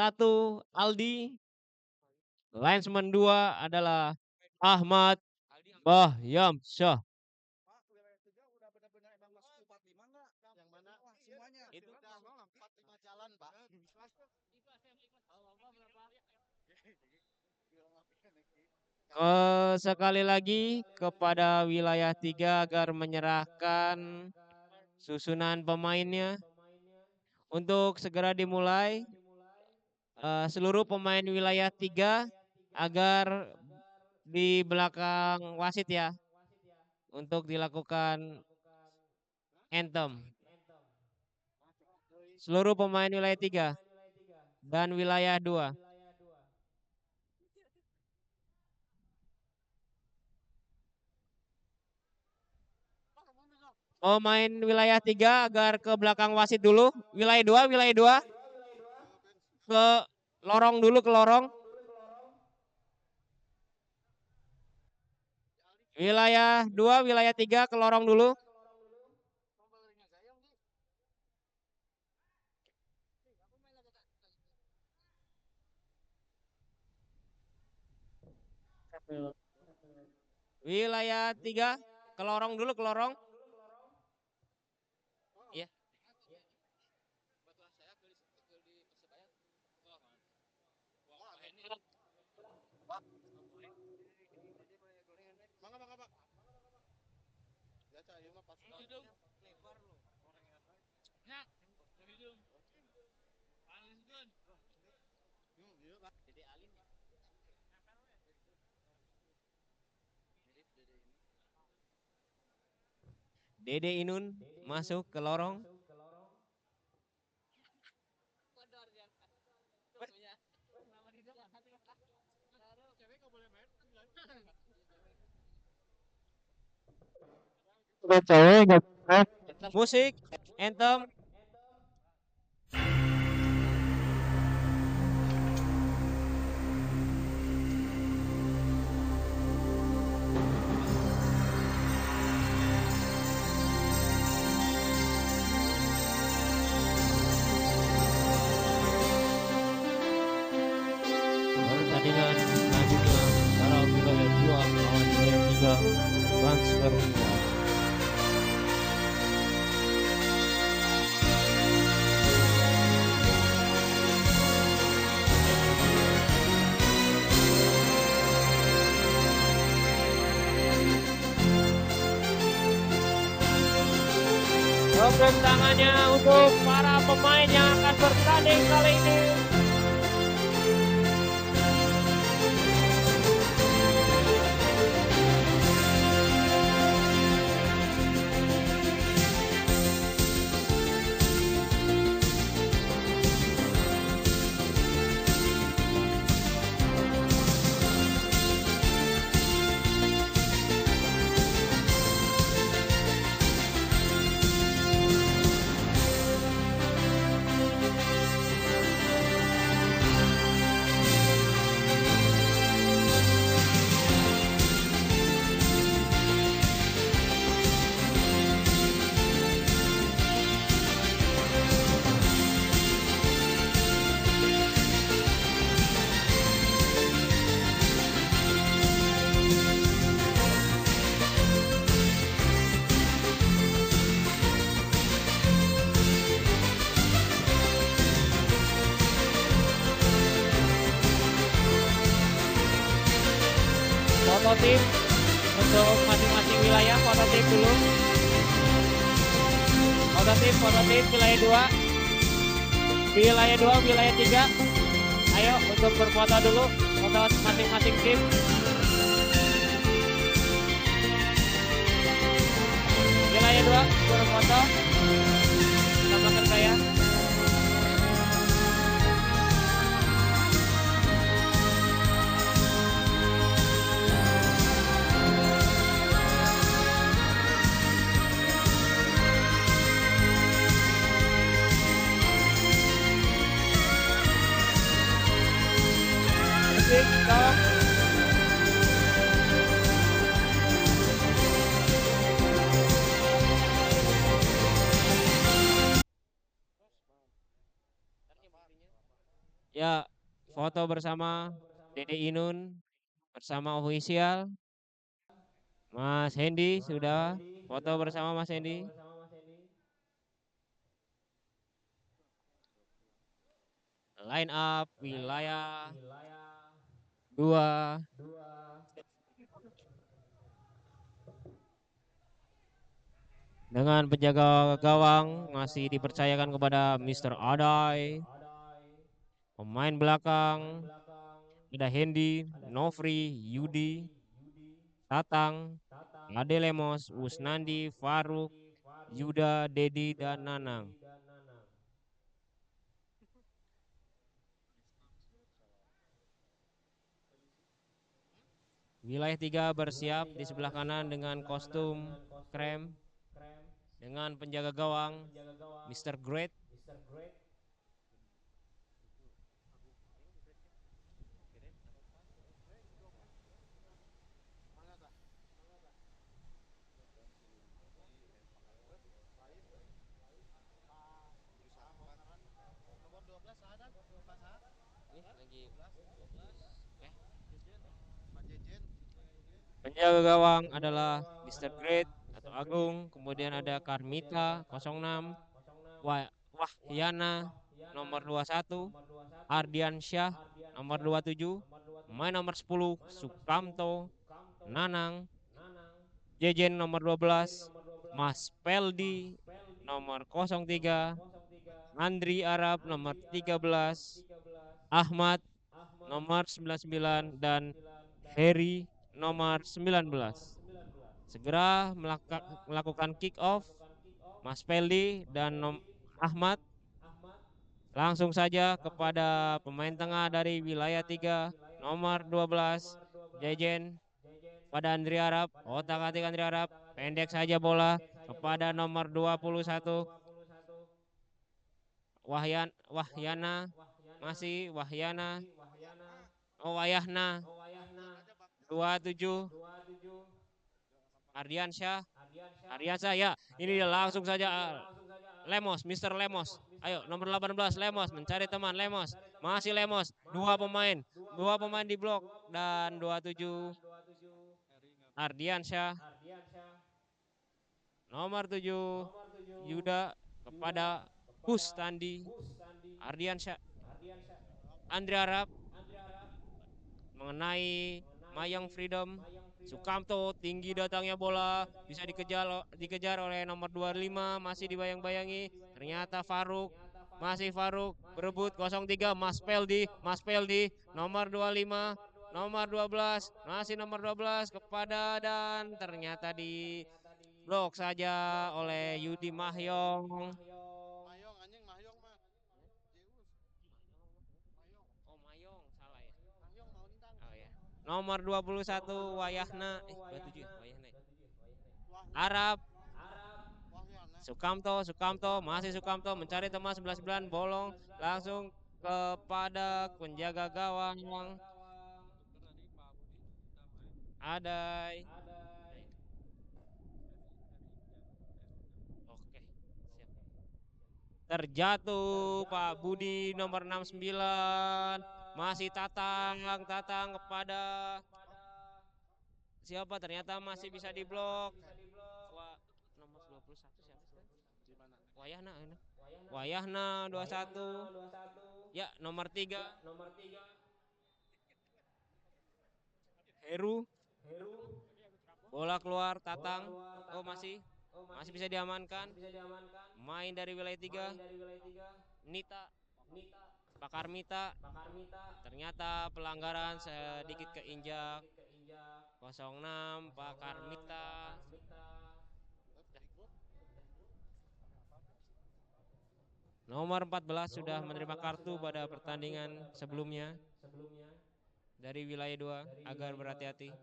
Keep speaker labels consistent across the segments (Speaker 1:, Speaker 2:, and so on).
Speaker 1: 1 Aldi, linesman 2 adalah Ahmad Bahyamsyah.
Speaker 2: Pak, wilayah 3 udah benar-benar emang masuk 45 enggak? Yang mana? Wah, semuanya.
Speaker 1: Itu
Speaker 2: udah 45 jalan, Pak.
Speaker 1: Sekali lagi kepada wilayah 3 agar menyerahkan susunan pemainnya untuk segera dimulai. Seluruh pemain wilayah 3 agar di belakang wasit ya untuk dilakukan anthem. Seluruh pemain wilayah 3 dan wilayah 2. Pemain wilayah 3 agar ke belakang wasit dulu. Wilayah 2 ke lorong dulu, ke lorong. Wilayah 2, wilayah 3 ke lorong dulu. Wilayah 3 ke lorong dulu, ke lorong. Iya.
Speaker 2: Mangga, Pak. Biasa ieu mah pas lebar loh orangnya. Nya. Hidung. Aliskeun. Ieu, Pak. Dede Alin.
Speaker 1: Dede Inun masuk ke lorong. Musik, anthem. Pertandingan selanjutnya antara wilayah 2 lawan wilayah 3 transfer. Tepuk tangannya untuk para pemain yang akan bertanding kali ini. Fototim untuk masing-masing wilayah, fototim dulu. Fototim wilayah 2. Wilayah 2, wilayah 3. Ayo untuk berfoto dulu, foto masing-masing tim. Wilayah 2 berfoto. Tambahkan saya. Musik, tolong. Ya, foto bersama Dede Inun bersama official. Mas Hendy sudah foto bersama Mas Hendy. Line up wilayah 2. Dengan penjaga gawang masih dipercayakan kepada Mr. Adai. Pemain belakang ada Hendy, Nofri, Yudi, Tatang, Ade Lemos, Usnandi, Faruk, Yuda, Dedi, dan Nanang. Wilayah 3 bersiap di sebelah kanan dengan kostum krem dengan penjaga gawang Mr. Great.
Speaker 2: Nomor 12 ada
Speaker 1: Ini lagi
Speaker 2: Pak Jejen.
Speaker 1: penjaga gawang adalah Mr. Great atau Agung, kemudian ada Karmita 06, Wahyana nomor 21, Ardiansyah nomor 27, pemain nomor 10 Sukamto, Nanang, Jejen nomor 12, Mas Peldi nomor 03, Andri Arab nomor 13, Ahmad nomor 99, dan Heri nomor 19. Segera melakukan kick off Mas Peldi dan Ahmad. Langsung saja kepada pemain tengah dari wilayah 3 nomor 12 Jejen pada Andri Arab, otak-atik Andri Arab, pendek saja bola kepada nomor 21 Wahyana, masih Wahyana, Wayahna 27, Ardiansyah ya, ini dia langsung saja Lemos, Mr. Lemos. Ayo nomor 18 Lemos mencari teman Lemos. Masih Lemos, dua pemain di blok dan 27 Ardiansyah. Nomor 7 Yuda kepada Hustandi, Ardiansyah, Andri Arab mengenai Mayang Freedom. Sukamto tinggi datangnya bola bisa dikejar oleh nomor 25, masih dibayang-bayangi. Ternyata Faruk, masih Faruk berebut 03 Mas Peldi nomor 25, nomor 12, masih nomor 12 kepada, dan ternyata di blok saja oleh Yudi Mahyong.
Speaker 2: Mayong anjing Mayong mah. Zeus. Mayong.
Speaker 1: Oh Mayong salah ya.
Speaker 2: Mayong mau nintang.
Speaker 1: Oh ya. Nomor 21 Wayahna 27 Wayahna.
Speaker 2: Wahna.
Speaker 1: Arab
Speaker 2: Wahyana.
Speaker 1: Sukamto masih Sukamto mencari teman 11-9 bolong langsung kepada penjaga gawang Adai. Oke, siap. Terjatuh Pak Budi nomor 69, masih Tatang kepada siapa, ternyata masih bisa diblok. Nomor 21 siapa sekarang?
Speaker 2: Di mana?
Speaker 1: Wayahna 21. Ya, nomor 3 Heru. Bola keluar Tatang. Oh, masih bisa diamankan. Main dari wilayah 3 Nita Pak Karmita. Ternyata pelanggaran sedikit keinjak 06 Pak Karmita. Nomor 14 sudah menerima kartu pada pertandingan sebelumnya dari wilayah 2 agar berhati-hati.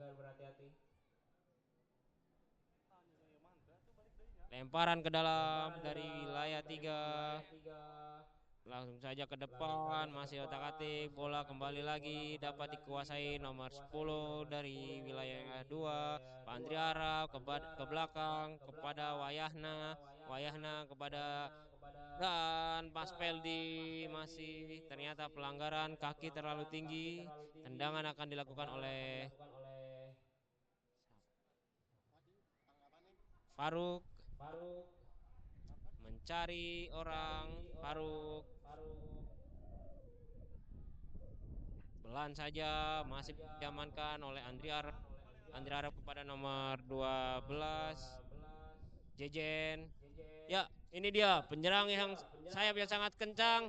Speaker 1: Lemparan ke dalam dari wilayah 3. Langsung saja ke depan, masih otak-atik, bola kembali lagi dapat dikuasai nomor 10 dari wilayah 2, Pak Andri Arab ke belakang kepada Wayahna kepada Dan Mas Peldi masih ternyata pelanggaran kaki terlalu tinggi. Tendangan akan dilakukan oleh Faruk. Mencari orang. Faruk. Pelan saja masih diamankan oleh Andri Arab. Andri Arab kepada nomor 12. Jejen. Ya, ini dia penyerang yang sayap yang sangat kencang.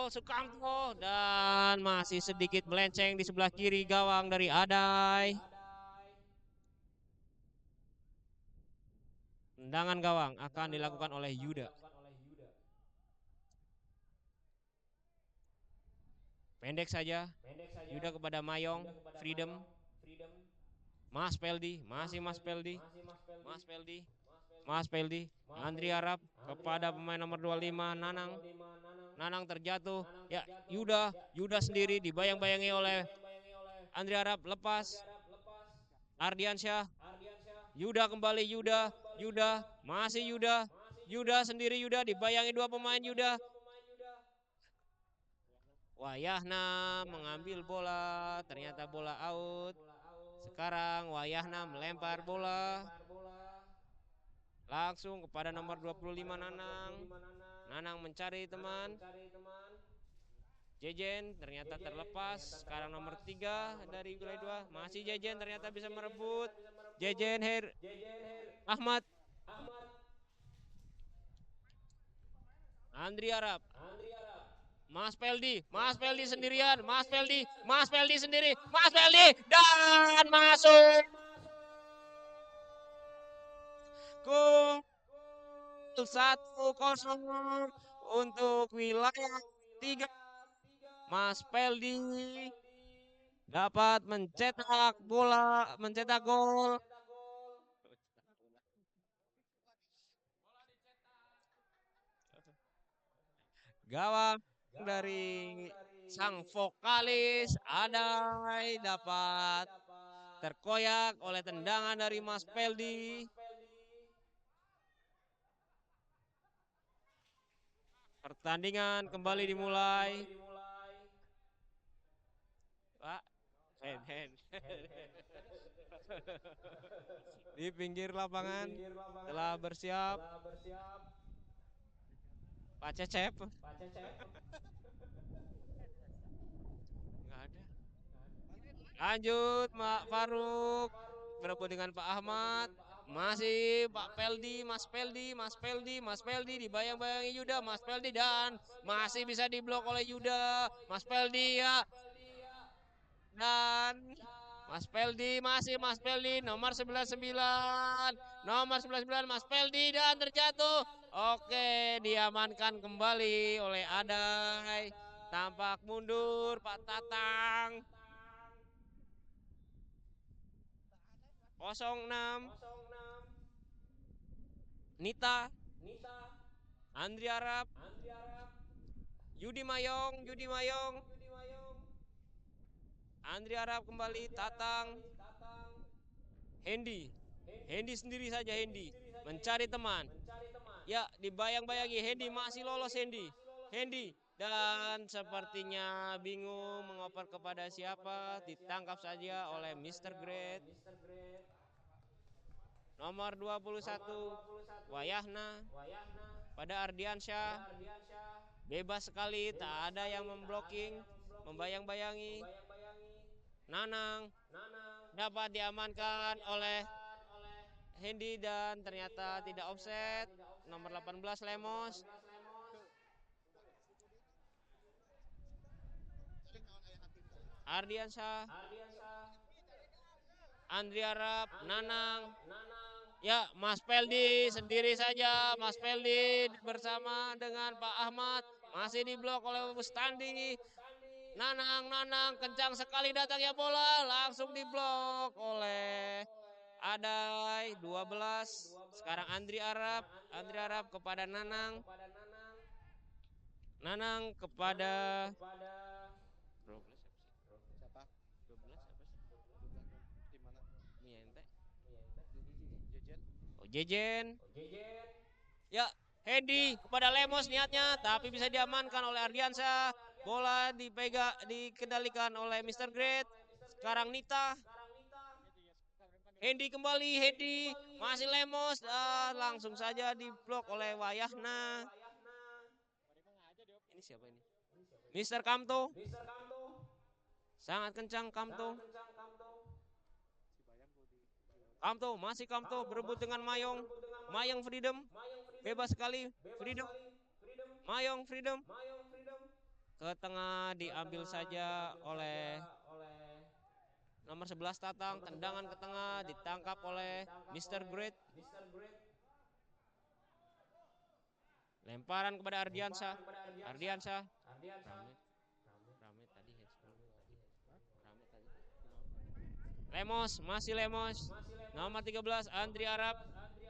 Speaker 1: Sukamto dan masih sedikit melenceng di sebelah kiri gawang dari Adai. Tendangan gawang akan dilakukan oleh Yuda. Pendek saja. Yuda kepada Mayong. Freedom. Mas Peldi. Masih Mas Peldi. Mas Peldi. Mas Peldi. Andri Arab kepada pemain nomor 25 Nanang. Nanang terjatuh. Ya, Yuda. Yuda sendiri dibayang-bayangi oleh Andri Arab. Lepas. Ardiansyah. Yuda kembali. Yuda. Masih Yuda. Yuda sendiri. Yuda dibayangi dua pemain Yuda. Wayahna mengambil bola. Ternyata bola out. Sekarang Wayahna melempar bola. Langsung kepada nomor 25 Nanang. Nanang mencari teman. Jejen ternyata terlepas. Sekarang nomor 3 dari wilayah 2. Masih Jejen ternyata bisa merebut. Jejen Ahmad. Andri Arab. Mas Peldi sendirian. Mas Peldi sendiri. Mas Peldi dan masuk. Gol 1-0 untuk wilayah 3. Mas Peldi dapat mencetak gol. Gawang dari sang vokalis Adai dapat terkoyak oleh tendangan dari Mas Peldi. Pertandingan kembali dimulai. Pak, hand. Di pinggir lapangan telah bersiap Pak Cecep. Nggak ada. Lanjut Pak Faruk berebut dengan Pak Ahmad. Masih Pak Peldi, Mas Peldi dibayang-bayangi Yuda, Mas Peldi dan masih bisa diblok oleh Yuda. Mas Peldi ya. Dan Mas Peldi nomor 99. Nomor 99 Mas Peldi dan terjatuh. Oke, diamankan kembali oleh Adai. Tampak mundur Pak Tatang. 06 Nita Andri Arab Yudi Mayong Andri Arab kembali Tatang Hendy sendiri saja. Hendy mencari teman. Ya, dibayang-bayangi Hendy masih lolos Hendy dan sepertinya bingung mengoper kepada siapa. Ditangkap saja oleh Mr. Great. Nomor 21 Wayahna pada Ardiansyah. Bebas sekali, tak ada yang memblocking, membayang-bayangi. Nanang dapat diamankan oleh Hendy dan ternyata tidak offset. Nomor 18 Lemos. Ardiansyah. Andri Arab, Nanang. Ya, Mas Peldi sendiri saja. Mas Peldi bersama dengan Pak Ahmad masih diblok oleh Bustandi. Nanang kencang sekali datangnya bola, langsung diblok oleh Adai 12. Sekarang Andri Arab kepada Nanang. Nanang kepada 12
Speaker 2: Siapa?
Speaker 1: 12 apa sih?
Speaker 2: 12 di mana?
Speaker 1: Miente.
Speaker 2: Jejen.
Speaker 1: Oh, Jejen. Ya, Hendi kepada Lemos niatnya, tapi bisa diamankan oleh Ardiansyah. Bola dikendalikan oleh Mr. Great. Sekarang Nita. Hendi kembali, Hendi masih Lemos. Langsung saja diblok oleh Wayahna. Ini siapa ini? Mr. Kamto. Sangat kencang Kamto. Kamto, masih Kamto berebut dengan Mayong. Mayong Freedom. Bebas sekali. Freedom. Mayong Freedom. Ke tengah diambil saja oleh nomor 11 Tatang. Tendangan ke tengah ditangkap oleh Mr. Great. Lemparan kepada Ardiansyah. Ardiansyah. Rame tadi. Rame tadi. Lemos, masih Lemos. Nomor 13 Andri Arab.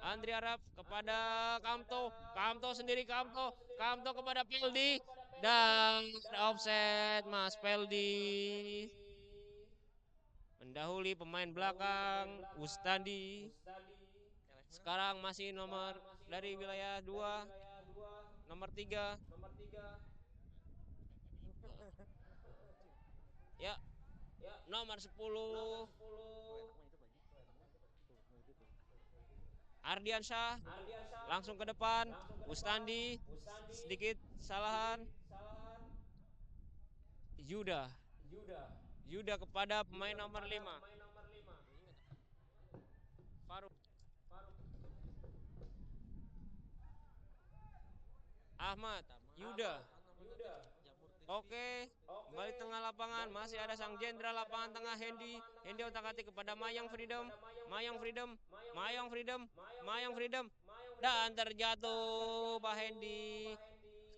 Speaker 1: Andri Arab kepada Kamto. Kamto sendiri Kamto. Kamto kepada Peldi. Dan offset Mas Peldi. Mendahului pemain belakang Ustadi. Sekarang masih nomor dari wilayah 2. Nomor 3. Ya. Nomor 10. Ardiansyah langsung ke depan. Ustandi sedikit kesalahan. Yuda kepada pemain nomor 5. Faruk. Ahmad. Yuda. Oke. Kembali tengah lapangan. Masih ada sang jenderal lapangan tengah Hendi. Hendi otak-atik kepada Mayong Freedom. Mayong Freedom. Mayong Freedom. Mayong Freedom. Dan terjatuh Pak Hendi.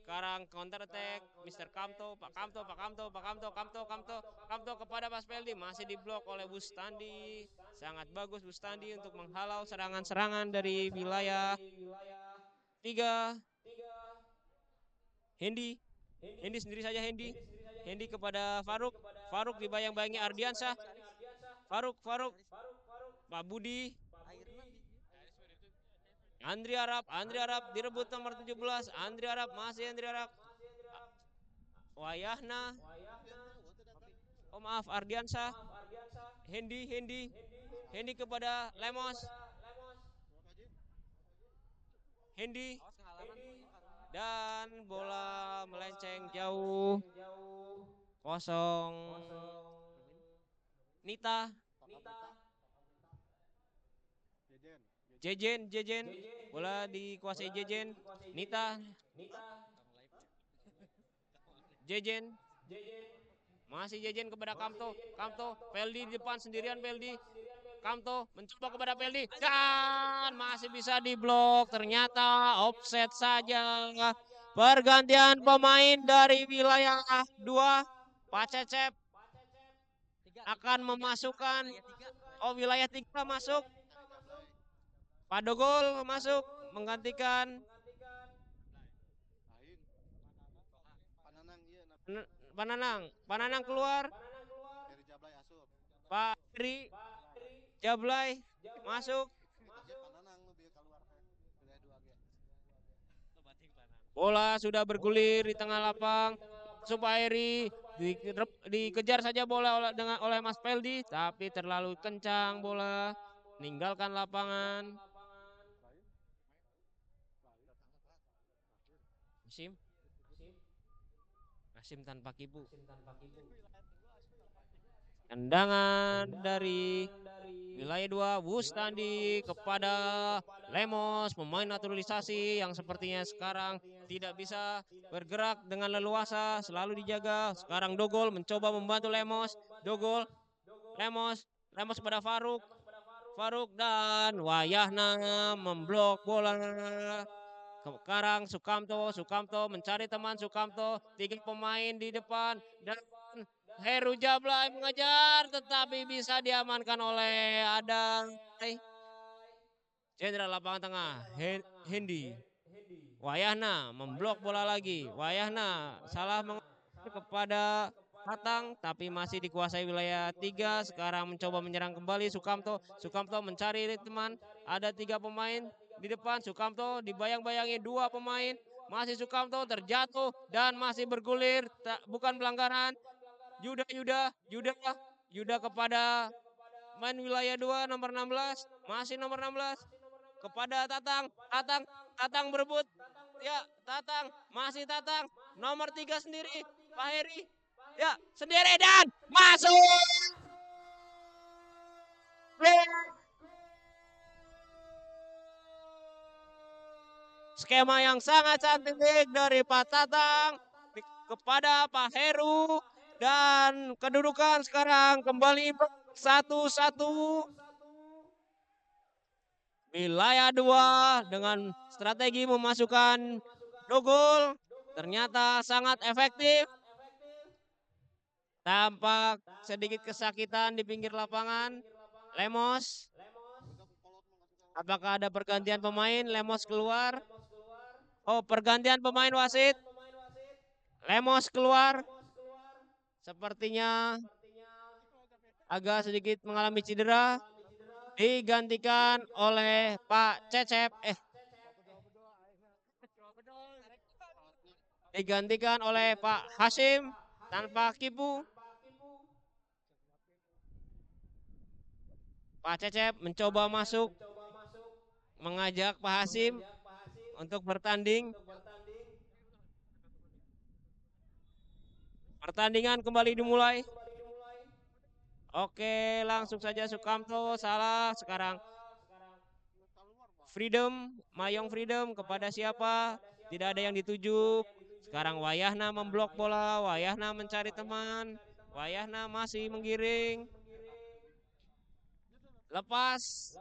Speaker 1: Sekarang counter attack Mr. Kamto, Pak Kamto kepada Mas Peldi, masih diblok oleh Bustandi. Sangat bagus Bustandi untuk menghalau serangan-serangan dari wilayah 3. Hendi sendiri saja Hendi kepada Faruk. Faruk dibayang-bayangi Ardiansyah. Faruk Pak Budi. Andri Arab direbut nomor 17. Andri Arab. Wayahna. Oh maaf, Ardiansyah. Hendi kepada Lemos. Hendi. Dan bola melenceng jauh. Kosong. Nita. Jejen. Bola dikuasai Jejen. Nita. Jejen. Masih Jejen kepada Kamto. Peldi di depan sendirian Peldi. Kamto mencoba kepada Peldi dan masih bisa diblok. Ternyata offset saja. Pergantian pemain dari wilayah 2. Pak Cecep akan memasukkan wilayah 3 masuk. Pak Dogol masuk menggantikan Pananang keluar. Pak Eri Jablay masuk. Bola sudah bergulir di tengah lapang. Supairi dikejar saja bola oleh Mas Peldi, tapi terlalu kencang bola meninggalkan lapangan. Kasim tanpa kipu. Tendangan dari wilayah 2 Bustandi kepada Lemos, pemain naturalisasi yang sepertinya sekarang tidak bisa bergerak dengan leluasa, selalu dijaga. Sekarang Dogol mencoba membantu Lemos. Lemos pada Faruk dan Wayahna memblok bola. Sekarang Sukamto mencari teman Sukamto. 3 pemain di depan dan Heru Jablay mengejar, tetapi bisa diamankan oleh jenderal lapangan tengah Hendi. Wayahna memblok bola lagi. Wayahna salah mengejar kepada Tatang, tapi masih dikuasai wilayah 3. Sekarang mencoba menyerang kembali Sukamto mencari teman. Ada 3 pemain di depan. Sukamto dibayang-bayangi 2 pemain. Masih Sukamto terjatuh dan masih bergulir. Bukan pelanggaran. Yuda kepada main wilayah 2 nomor 16. Masih nomor 16 kepada Tatang berebut. Ya, masih Tatang. Nomor 3 sendiri, Pak Heri. Ya, sendiri dan masuk. Skema yang sangat cantik dari Pak Tatang kepada Pak Heru. Dan kedudukan sekarang kembali 1-1. Wilayah 2 dengan strategi memasukkan 2 gol. Ternyata sangat efektif. Tampak sedikit kesakitan di pinggir lapangan. Lemos. Apakah ada pergantian pemain? Lemos keluar. Oh, pergantian pemain wasit. Lemos keluar. Sepertinya agak sedikit mengalami cedera. Digantikan oleh Pak Cecep. Digantikan oleh Pak Hasim tanpa kipu. Pak Cecep mencoba masuk, mengajak Pak Hasim untuk bertanding. Pertandingan kembali dimulai. Oke, langsung saja Sukamto salah. Sekarang Freedom, Mayong Freedom kepada siapa? Tidak ada yang dituju. Sekarang Wayahna memblok bola. Wayahna mencari teman. Wayahna masih menggiring. Lepas.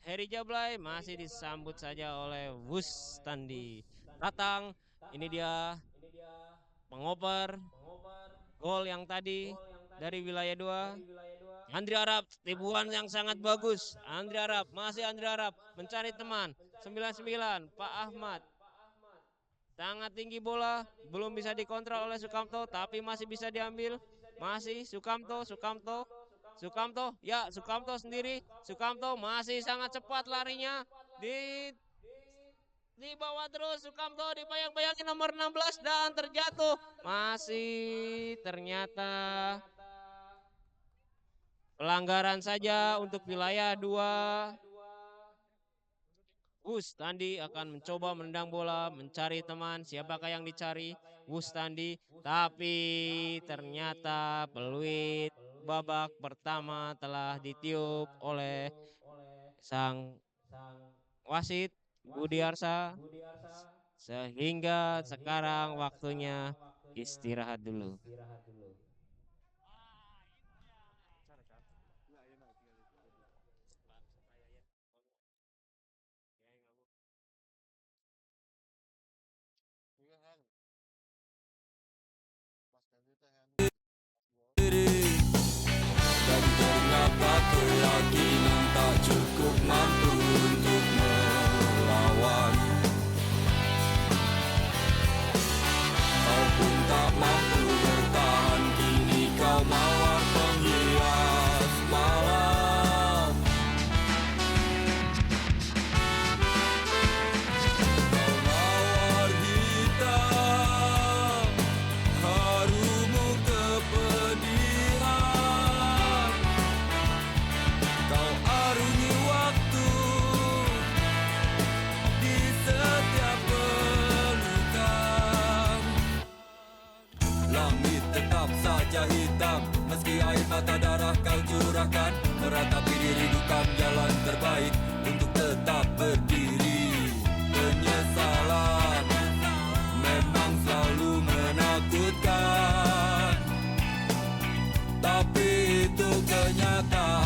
Speaker 1: Heri Jablay masih disambut saja oleh Wustandi. Tatang, ini dia pengoper gol yang tadi dari wilayah 2. Andri Arab, tipuan yang sangat bagus. Andri Arab mencari teman. 99 Pak Ahmad. Sangat tinggi bola, belum bisa dikontrol oleh Sukamto, tapi masih bisa diambil. Masih Sukamto. Ya, Sukamto sendiri. Sukamto masih sangat cepat larinya. Di bawah terus Sukamto dibayang-bayangin nomor 16 dan terjatuh. Masih ternyata pelanggaran saja untuk wilayah 2. Wustandi akan mencoba menendang bola, mencari teman. Siapakah yang dicari? Wustandi. Tapi ternyata peluit babak pertama telah ditiup oleh sang wasit Budiarsa. Sehingga sekarang waktunya istirahat dulu.
Speaker 3: Dan ternyata keyakinan tak cukup mampu untuk melawan. Kau pun tak mampu bertahan, kini kau mawar penghias malam. Kau mawar hitam, harumu kepedihan. Kau arungi waktu di setiap pelukan. Langit tetap saja hitam, meski air mata darah kau curahkan. Meratapi diri bukan jalan terbaik untuk tetap berdiri. Penyesalan memang selalu menakutkan, tapi itu kenyataan.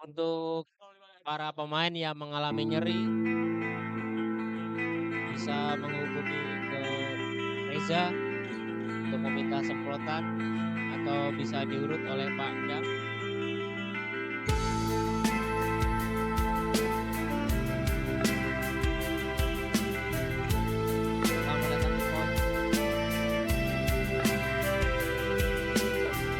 Speaker 1: Untuk para pemain yang mengalami nyeri bisa menghubungi ke Reza untuk meminta semprotan atau bisa diurut oleh Pak Endang. Selamat datang di PON.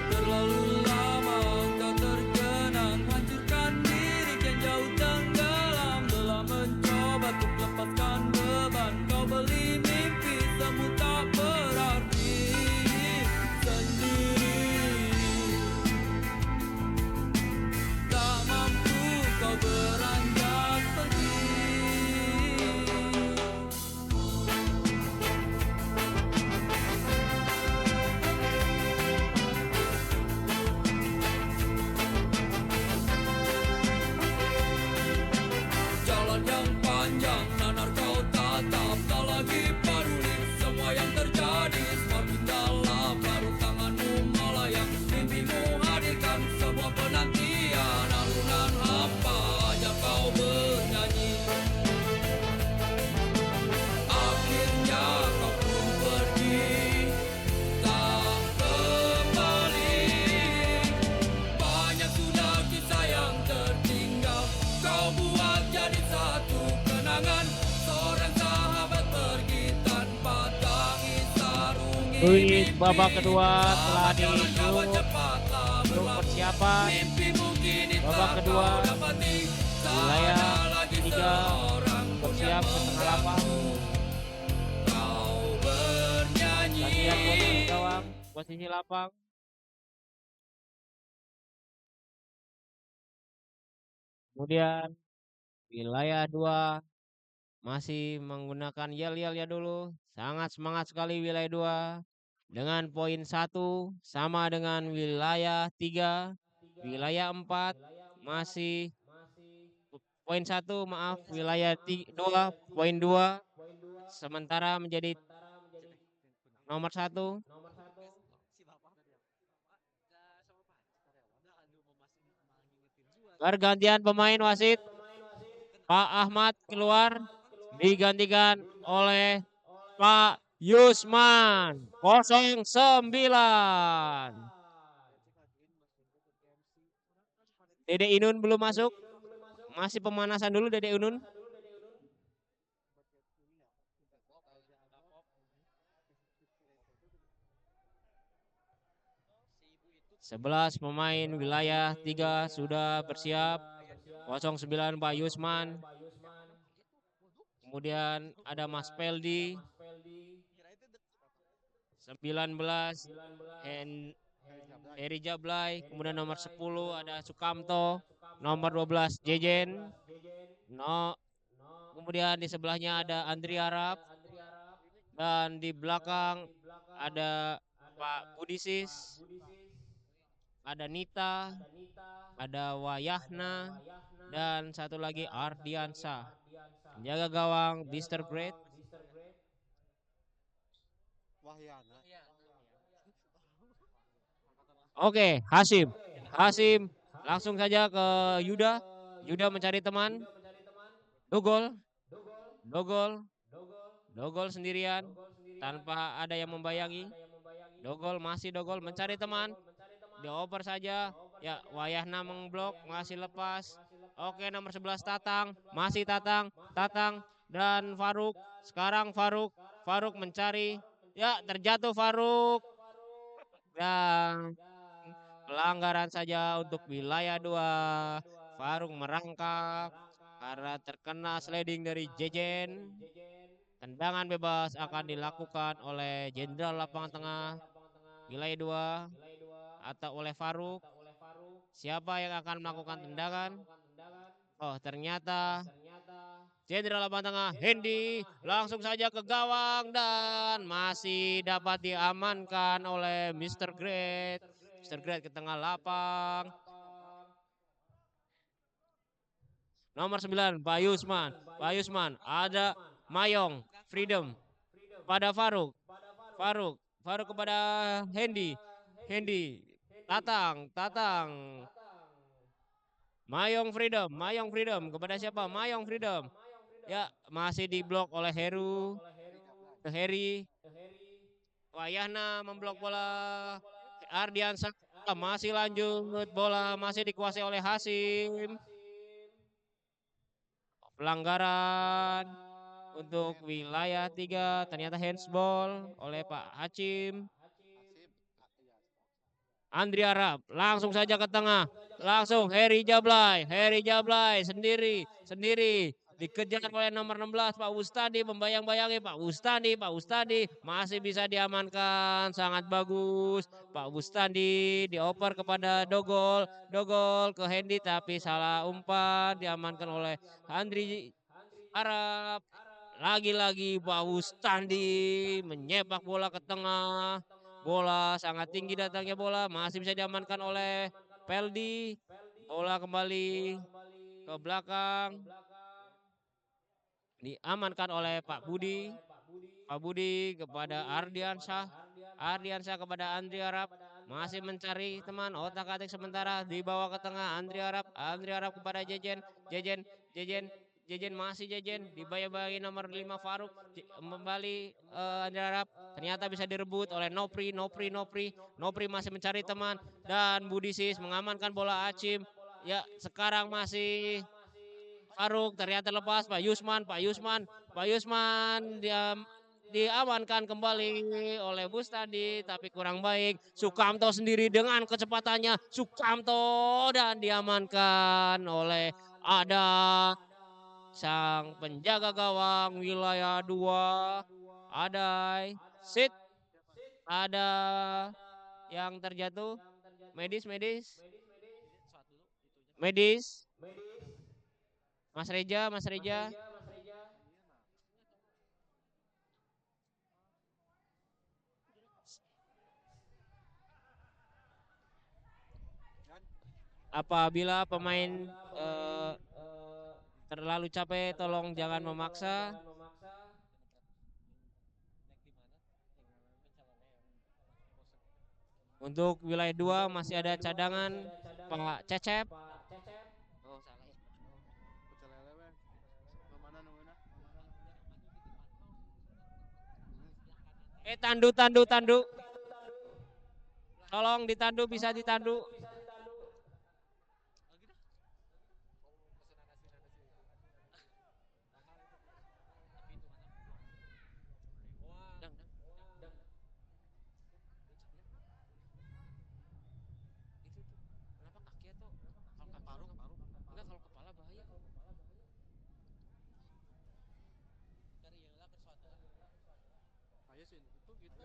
Speaker 3: Terlalu lama engkau terkenang, hancurkan diri yang jauh tenggelam. Telah mencoba untuk lepaskan beban, kau beli mimpi semu tak berarti sendiri. Tak mampu kau beranjak pergi. Jalan yang panjang, nanar kau tatap, tak lagi peduli semua yang terjadi. Semakin dalam larut tanganmu melayang, mimpimu hadirkan sebuah penantian. Alunan hampa aja kau bernyanyi, akhirnya kau pun pergi, tak kembali. Banyak sudah kisah yang tertinggal, kau buat jadi satu kenangan. Seorang sahabat pergi tanpa tangis sarungi.
Speaker 1: Kuis babak kedua telah
Speaker 3: Jalan nyawa
Speaker 1: dihitung
Speaker 3: cepatlah
Speaker 1: untuk
Speaker 3: berlalu.
Speaker 1: persiapan
Speaker 3: Mimpimu kini
Speaker 1: babak
Speaker 3: tak
Speaker 1: kedua.
Speaker 3: kau dapati. Tak
Speaker 1: Wilayah
Speaker 3: ada lagi
Speaker 1: 3
Speaker 3: seorang pun
Speaker 1: bersiap
Speaker 3: yang
Speaker 1: ke tengah lapang.
Speaker 3: mengganggu. Kau bernyanyi.
Speaker 1: Latihan posisi gawang, posisi lapang. Kemudian wilayah 2 masih menggunakan yel-yel ya dulu. Sangat semangat sekali wilayah 2 dengan poin 1 sama dengan wilayah 3. Wilayah 4 masih poin 1, maaf, wilayah 2 poin 2 sementara menjadi nomor 1. Pergantian pemain wasit. Pak Ahmad keluar digantikan oleh Pak Yusman 09. Dede Inun belum masuk. Masih pemanasan dulu Dede Inun. Sebelas pemain wilayah 3 sudah bersiap. 09 Pak Yusman. Kemudian ada Mas Peldi. 19 Heri Jablay. Kemudian nomor 10 ada Sukamto. Nomor 12 Jejen. Kemudian di sebelahnya ada Andri Arab. Dan di belakang ada Pak Budisis. Ada Nita. Ada Wayahna. Dan satu lagi Ardiansyah. Penjaga gawang Mr. Great.
Speaker 2: Wahyana.
Speaker 1: Oke, Hasim. Hasim langsung saja ke Yuda. Yuda mencari teman. Dogol. Dogol sendirian tanpa ada yang membayangi. Dogol mencari teman. Dioper saja. Ya, Wayahna mengblok, masih lepas. Oke, nomor 11 Tatang, masih Tatang dan Faruk. Sekarang Faruk mencari. Ya, terjatuh Faruk. Dan pelanggaran saja untuk wilayah 2. Faruk merangkak karena terkena sliding dari Jejen. Tendangan bebas akan dilakukan oleh Jenderal Lapangan Tengah wilayah 2 atau oleh Faruk. Siapa yang akan melakukan tendangan? Oh, ternyata Jenderal Lapangan Tengah Hendy langsung saja ke gawang dan masih dapat diamankan oleh Mr. Great. Mr. Great ke tengah lapang. Nomor 9 Pak Yusman. Ada Mayong, Freedom pada Faruk kepada Hendy. Tatang. Mayong Freedom kepada siapa? Mayong Freedom. Ya, masih diblok oleh Heru. Heri. Wayahna memblok bola. Ardiansa masih lanjut, bola masih dikuasai oleh Hasim. Pelanggaran untuk wilayah 3 ternyata handsball oleh Pak Hacim. Andri Arab langsung saja ke tengah. Langsung Heri Jablay sendiri dikejar oleh nomor 16 Pak Wustadi, membayang-bayangi Pak Wustadi masih bisa diamankan, sangat bagus. Pak Wustadi dioper kepada Dogol ke Hendy tapi salah umpan, diamankan oleh Andri Arab. Lagi-lagi Pak Wustadi menyepak bola ke tengah. Bola sangat tinggi datangnya bola, masih bisa diamankan oleh Peldi. Bola kembali ke belakang, diamankan oleh Pak Budi. Pak Budi kepada Ardiansyah. Ardiansyah kepada Andri Arab. Masih mencari teman, otak-atik sementara dibawa ke tengah Andri Arab kepada Jejen. Jejen masih Jejen, dibayang-bayangi nomor 5 Faruk. Kembali Andri Arab. Ternyata bisa direbut oleh Nopri. Nopri masih mencari teman dan Budi Sis mengamankan bola Acim. Ya, sekarang masih Faruk, ternyata lepas Pak Yusman diamankan kembali oleh Bustadi tapi kurang baik. Sukamto sendiri dengan kecepatannya, dan diamankan oleh ada sang penjaga gawang wilayah 2 Adai. Sit, ada yang terjatuh. Medis. Mas Reja. Apabila pemain terlalu capek, tolong jangan memaksa. Untuk wilayah 2 masih ada cadangan Pak Cecep. Oh, salah ya. Tandu. Tolong ditandu, bisa ditandu. Kenapa kaki atau kalau paru? Enggak, kalau kepala bahaya. Cari yang lah sesuatu. Ayo sih, itu gitu.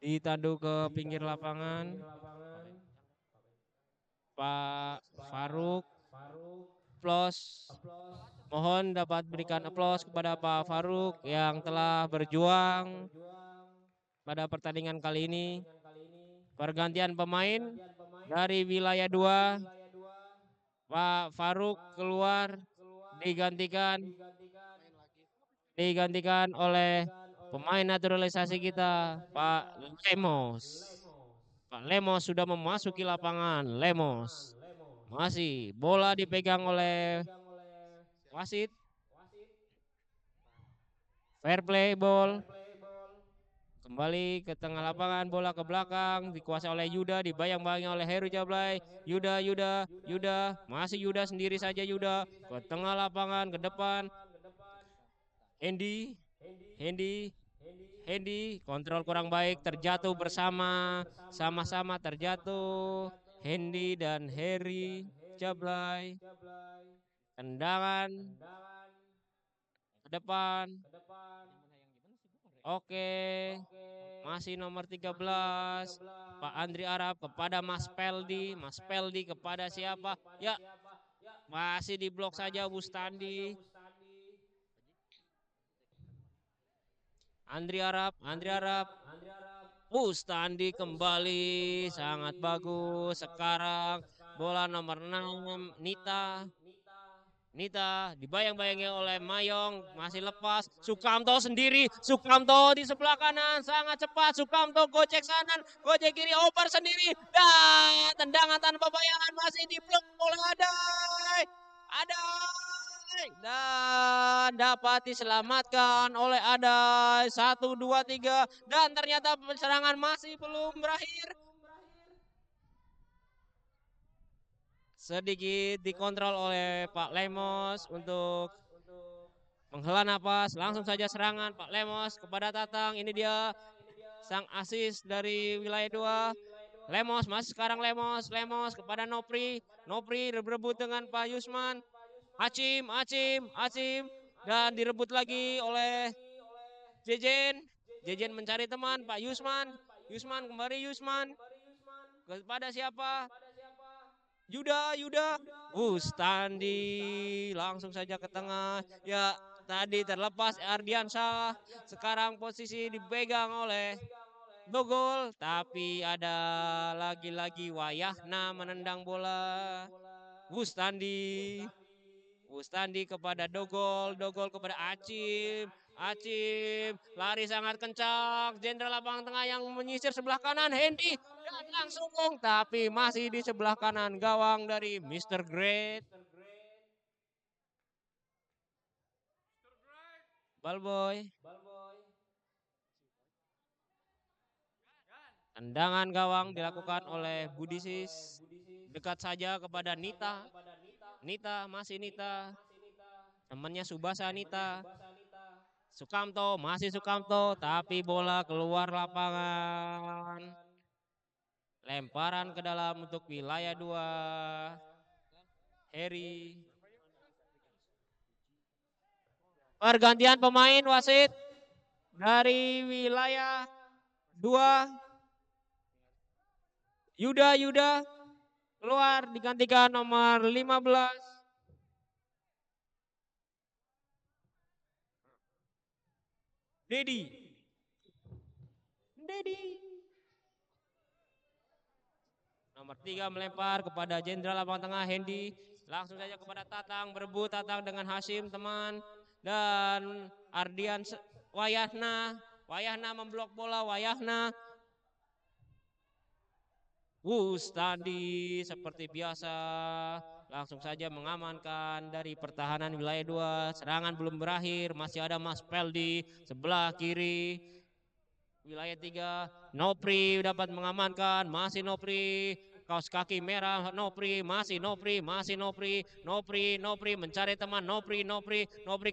Speaker 1: Ditandu ke pinggir lapangan. Pak Faruk. Plus. Mohon dapat berikan aplaus kepada Pak Faruk yang telah berjuang pada pertandingan kali ini. Pergantian pemain dari wilayah 2. Pak Faruk keluar, digantikan oleh pemain naturalisasi kita, Pak Lemos. Pak Lemos sudah memasuki lapangan. Lemos masih bola dipegang oleh wasit. Fair play ball. Kembali ke tengah lapangan, bola ke belakang, dikuasai oleh Yuda, dibayang-bayangi oleh Heru Jablay. Yuda, masih Yuda sendiri saja Yuda. Ke tengah lapangan, ke depan. Hendy, kontrol kurang baik, terjatuh sama-sama terjatuh. Hendy dan Heri Jablay. Tendangan ke depan. Oke. Masih nomor 13. Pak Andri Arab kepada Mas Peldi. Mas Peldi kepada siapa? Ya. Masih diblok saja Bustandi. Andri Arab. Bustandi kembali. Sangat bagus. Sekarang bola nomor 6 Nita. Nita dibayang-bayangi oleh Mayong, masih lepas. Sukamto sendiri, Sukamto di sebelah kanan sangat cepat. Sukamto gocek kanan, gocek kiri, oper sendiri. Dan tendangan tanpa bayangan masih diblok oleh Adai. Adai dan dapat diselamatkan oleh Adai. 1, 2, 3 dan ternyata serangan masih belum berakhir. Sedikit dikontrol oleh Pak Lemos untuk menghela napas. Langsung saja serangan Pak Lemos kepada Tatang. Ini dia sang asis dari wilayah 2. Lemos masih sekarang Lemos kepada Nopri. Nopri berebut dengan Pak Yusman. Acim dan direbut lagi oleh Jejen. Jejen mencari teman Pak Yusman. Yusman kembali Yusman. Kepada siapa? Yuda. Standi langsung saja ke tengah. Ya, tadi terlepas Ardiansyah. Sekarang posisi dipegang oleh Dogol. Tapi ada lagi-lagi Wayahna menendang bola. Wustandi kepada Dogol kepada Acim lari sangat kencang. Jenderal lapangan tengah yang menyisir sebelah kanan Hendy dan langsung tapi masih di sebelah kanan gawang dari Mr. Great. Balboy. Tendangan gawang dilakukan oleh Budisis. Dekat saja kepada Nita. Masih Nita. Temannya Subasa Nita. Sukamto, tapi bola keluar lapangan. Lemparan ke dalam untuk wilayah 2. Heri. Pergantian pemain wasit dari wilayah 2. Yuda keluar digantikan nomor 15. Dedi. Nomor 3 melempar kepada jenderal lapangan tengah Hendy. Langsung saja kepada Tatang, berebut Tatang dengan Hashim teman. Dan Ardian Wayahna memblok bola. Wustandi seperti biasa langsung saja mengamankan dari pertahanan wilayah 2. Serangan belum berakhir, masih ada Mas Peldi sebelah kiri. Wilayah 3, Nopri dapat mengamankan, masih Nopri. Kaos kaki merah Nopri, masih Nopri mencari teman. Nopri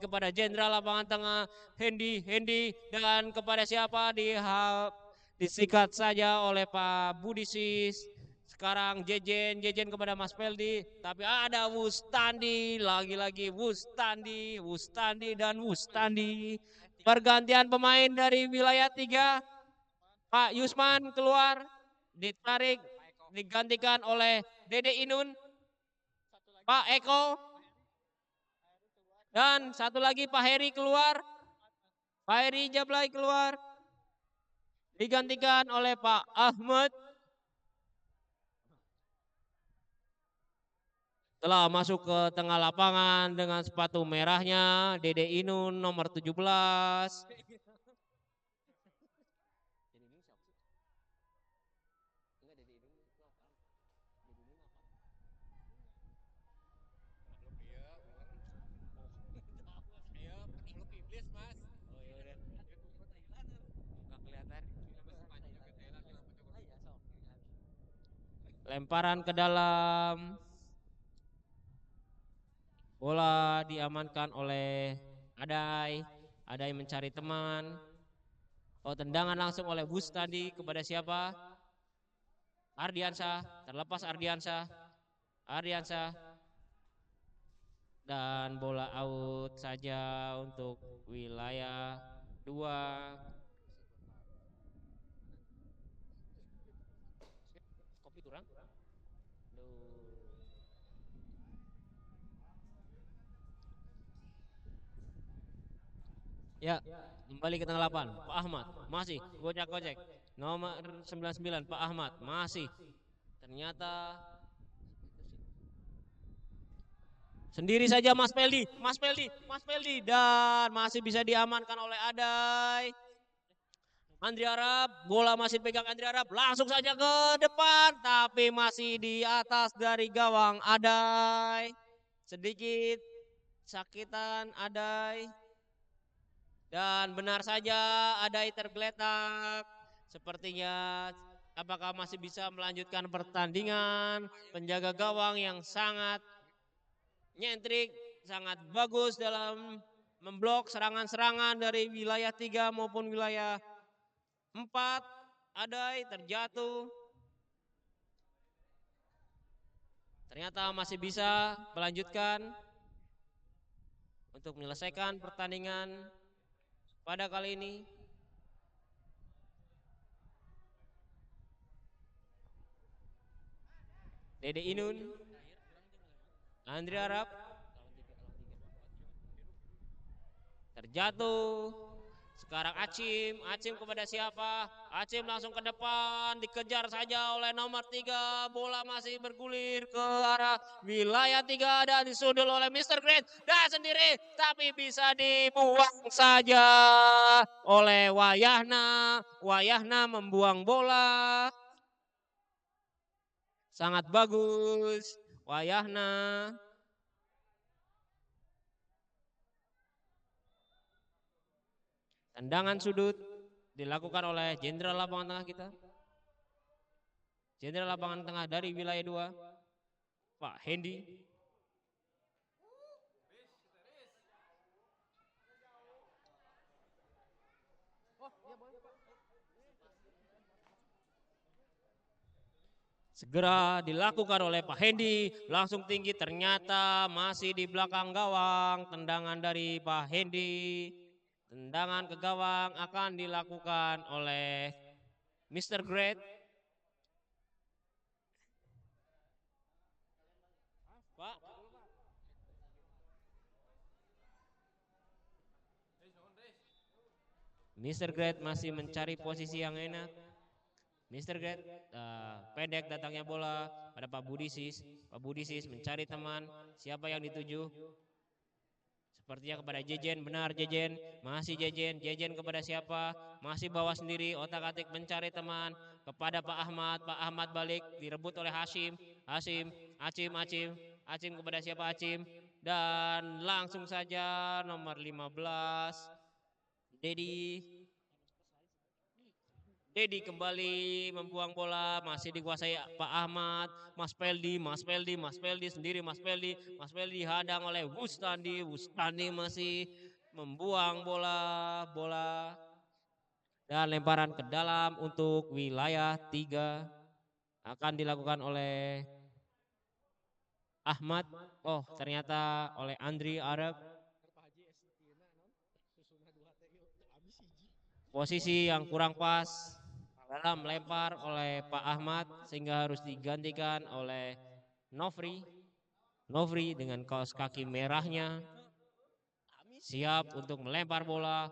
Speaker 1: kepada jenderal lapangan tengah Hendy dan kepada siapa disikat saja oleh Pak Budisis. Sekarang Jejen kepada Mas Peldi, tapi ada Wustandi, lagi-lagi Wustandi. Pergantian pemain dari wilayah 3. Pak Yusman keluar, ditarik, digantikan oleh Dede Inun. Pak Eko. Dan satu lagi Pak Heri keluar. Pak Heri Jablay keluar. Digantikan oleh Pak Ahmad. Telah masuk ke tengah lapangan dengan sepatu merahnya Dede Inun nomor 17. Lemparan ke dalam. Bola diamankan oleh Adai mencari teman. Tendangan langsung oleh Bus tadi kepada siapa? Ardiansyah, terlepas Ardiansyah. Dan bola out saja untuk wilayah 2. Kopi kurang? Ya, kembali ke tengah lapangan. Pak Ahmad masih gocek. Nomor 99 Pak Ahmad masih. Ternyata Sendiri saja Mas Peldi, dan masih bisa diamankan oleh Adai. Andri Arab, bola masih pegang Andri Arab, langsung saja ke depan, tapi masih di atas dari gawang Adai. Sedikit sakitan Adai. Dan benar saja Adai tergeletak. Sepertinya apakah masih bisa melanjutkan pertandingan. Penjaga gawang yang sangat nyentrik, sangat bagus dalam memblok serangan-serangan dari wilayah 3 maupun wilayah 4. Adai terjatuh. Ternyata masih bisa melanjutkan untuk menyelesaikan pertandingan pada kali ini. Dede Inun, Andri Arab terjatuh. Sekarang Acim kepada siapa? Acim langsung ke depan, dikejar saja oleh nomor 3. Bola masih bergulir ke arah wilayah 3 dan disundul oleh Mr. Great. Dan sendiri, tapi bisa dibuang saja oleh Wayahna. Wayahna membuang bola. Sangat bagus, Wayahna. Tendangan sudut dilakukan oleh jenderal lapangan tengah kita. Jenderal lapangan tengah dari wilayah 2, Pak Hendy. Segera dilakukan oleh Pak Hendy, langsung tinggi, ternyata masih di belakang gawang. Tendangan dari Pak Hendy. Tendangan ke gawang akan dilakukan oleh Mr. Great. Pak. Mr. Great masih mencari posisi yang enak. Mr. Great pendek datangnya bola pada Pak Budisis. Pak Budisis mencari teman, siapa yang dituju? Sepertinya kepada Jejen, benar Jejen, masih Jejen kepada siapa? Masih bawa sendiri, otak-atik mencari teman kepada Pak Ahmad balik, direbut oleh Acim kepada siapa Acim? Dan langsung saja nomor 15, Dedi kembali membuang bola, masih dikuasai Pak Ahmad. Mas Peldi sendiri. Mas Peldi hadang oleh Wustandi masih membuang bola dan lemparan ke dalam untuk wilayah 3 akan dilakukan oleh Ahmad. Oh, ternyata oleh Andri Arab. Posisi yang kurang pas dalam melempar oleh Pak Ahmad sehingga harus digantikan oleh Nofri dengan kaos kaki merahnya siap untuk melempar bola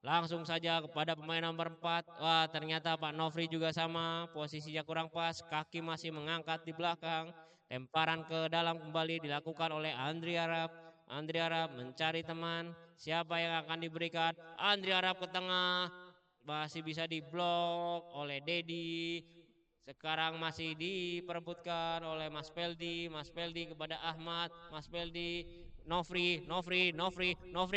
Speaker 1: langsung saja kepada pemain nomor 4. Wah, ternyata Pak Nofri juga sama, posisinya kurang pas, kaki masih mengangkat di belakang. Lemparan ke dalam kembali dilakukan oleh Andri Arab mencari teman, siapa yang akan diberikan? Andri Arab ke tengah, masih bisa diblok oleh Dedi. Sekarang masih diperebutkan oleh Mas Peldi kepada Ahmad. Mas Peldi, Nofri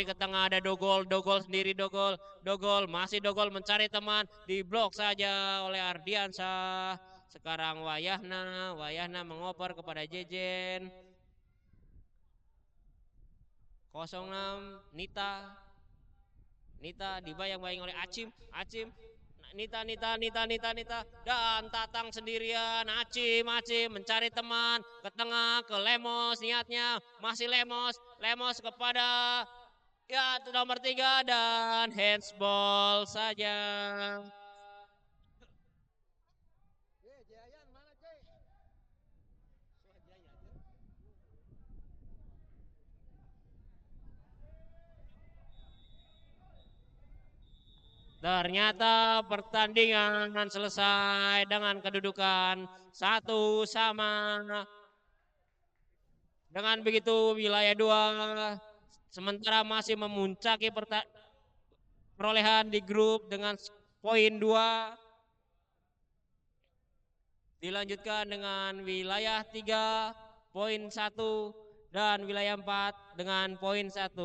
Speaker 1: ke tengah, ada Dogol sendiri, Dogol masih mencari teman, diblok saja oleh Ardiansyah. Sekarang Wayahna mengoper kepada Jejen. 06 Nita dibayang-bayang oleh Acim, Nita dan Tatang sendirian. Acim mencari teman ke tengah, ke Lemos, niatnya masih Lemos kepada ya nomor 3 dan handsball saja. Ternyata pertandingan selesai dengan kedudukan 1-1. Dengan begitu wilayah 2 sementara masih memuncaki perolehan di grup dengan poin 2. Dilanjutkan dengan wilayah 3 poin 1 dan wilayah 4 dengan poin 1.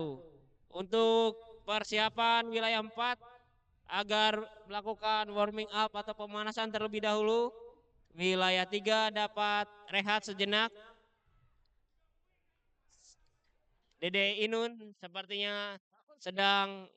Speaker 1: Untuk persiapan wilayah 4 agar melakukan warming up atau pemanasan terlebih dahulu, wilayah 3 dapat rehat sejenak. Dede Inun sepertinya sedang